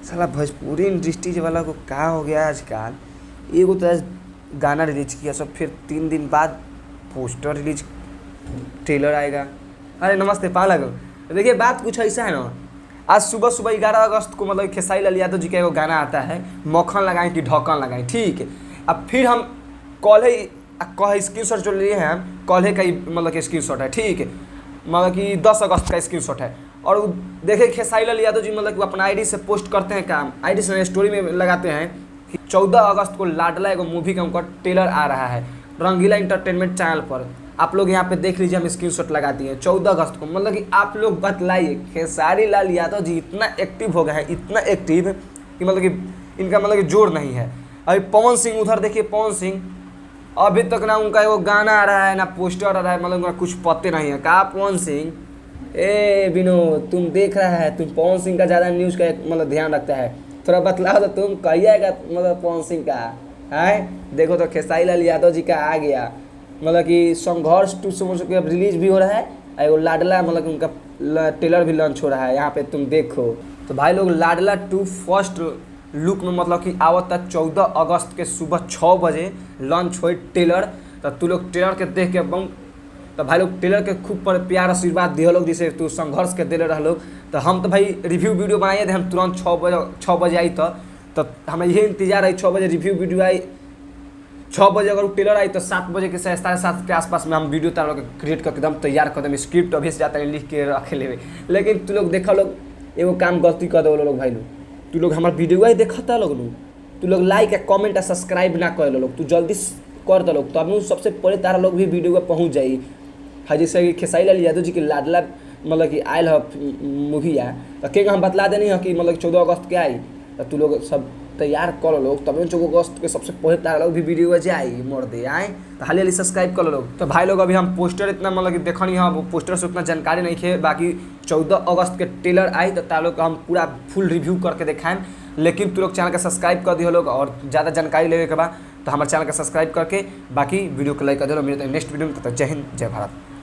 साला भोजपुरी इंडस्ट्री वाला को का हो गया आजकल। एगो तो आज गाना रिलीज किया, सब फिर 3 दिन बाद पोस्टर रिलीज, ट्रेलर आएगा। अरे नमस्ते पालक, देखिए बात कुछ ऐसा है ना, आज सुबह सुबह 11 अगस्त को मतलब खेसारी लाल यादव जी का एगो गाना आता है, मक्खन लगाएं कि ढक्कन लगाएं, ठीक है। अब फिर हम कल स्क्रीन शॉट जो लिए हैं हम कल का ही मतलब कि स्क्रीन शॉट है, ठीक है, मतलब कि 10 अगस्त का स्क्रीन शॉट है। और देखिए खेसारी लाल यादव जी मतलब कि अपना आईडी से पोस्ट करते हैं, काम आईडी से स्टोरी में लगाते हैं कि 14 अगस्त को लाडला एगो मूवी का उनका ट्रेलर आ रहा है रंगीला इंटरटेनमेंट चैनल पर। आप लोग यहाँ पे देख लीजिए, हम स्क्रीनशॉट लगा दिए 14 अगस्त को। मतलब कि आप लोग बतलाइए, खेसारी लाल यादव जी इतना एक्टिव हो गए हैं, इतना एक्टिव कि मतलब कि इनका मतलब कि जोर नहीं है। अभी पवन सिंह उधर देखिए, पवन सिंह अभी तक ना उनका एगो गाना आ रहा है ना पोस्टर आ रहा है, मतलब उनका कुछ पते नहीं है। कहा पवन सिंह, ए विनोद तुम देख रहा है, तुम पवन सिंह का ज़्यादा न्यूज़ का मतलब ध्यान रखता है, थोड़ा बतलाओ तो तुम कहिएगा मतलब पवन सिंह का है। देखो तो खेसारी लाल यादव जी का आ गया, मतलब कि संघर्ष 2 समझ के अब रिलीज भी हो रहा है, और लाडला मतलब कि उनका ट्रेलर भी लॉन्च हो रहा है। यहाँ पे तुम देखो तो भाई लोग, लाडला 2 फर्स्ट लुक में मतलब कि आवत तक 14 अगस्त के सुबह 6 बजे लॉन्च हो ट्रेलर। तो तू लोग ट्रेलर के देख के बम, तो भाई लोग ट्रेलर के खूब पर प्यार आशीर्वाद दिए लोग, जैसे तू संघर्ष के दिले रह लोग। तो हम तो भाई रिव्यू वीडियो बनाइए थे, हम तुरंत 6 बजे आई तो हमें यही इंतजार है 6 बजे रिव्यू वीडियो आई। 6 बजे अगर ट्रेलर आई तो 7 बजे के 7:30 के आसपास में हम वीडियो तार क्रिएट करके एकदम तैयार कर दें, स्क्रिप्ट अभी से जाता है लिख के रखे ले। लेकिन तू लोग देखा लोग एगो काम गलती कर दो लोग, भाई लोग तू लोग हमारे वीडियो ही देखता लोग, तू लोग लाइक कमेंट और सब्सक्राइब ना कर लोग, तू जल्दी कर दो लोग, तब सबसे पहले तारा लोग भी वीडियो पर पहुँच जाई। हाँ जैसे कि खेसारी लाल यादव जी की लाडला मतलब कि आयल है मूवी है, तो क्या हम बतला देनी है कि मतलब 14 अगस्त के आई, तो तू लोग सब तैयार कर लोग, तब 14 अगस्त के सबसे पहले तारा लोग भी वीडियो जाए मोड़ दे आए, तो हाल हाली सब्सक्राइब कर लोग। तो भाई लोग अभी हम पोस्टर इतना मतलब कि देखनी है, वो पोस्टर से उतना जानकारी नहीं है, बाकी 14 अगस्त के ट्रेलर आई तो तारा लोग का हम पूरा फुल रिव्यू करके दिखाएं। लेकिन तू लोग चैनल का सब्सक्राइब कर दियो लोग, और ज़्यादा जानकारी लेने के बाद तो हमारे चैनल का सब्सक्राइब करके बाकी वीडियो को लाइक कर दो। मेरे नेक्स्ट वीडियो में तब तक जय हिंद जय भारत।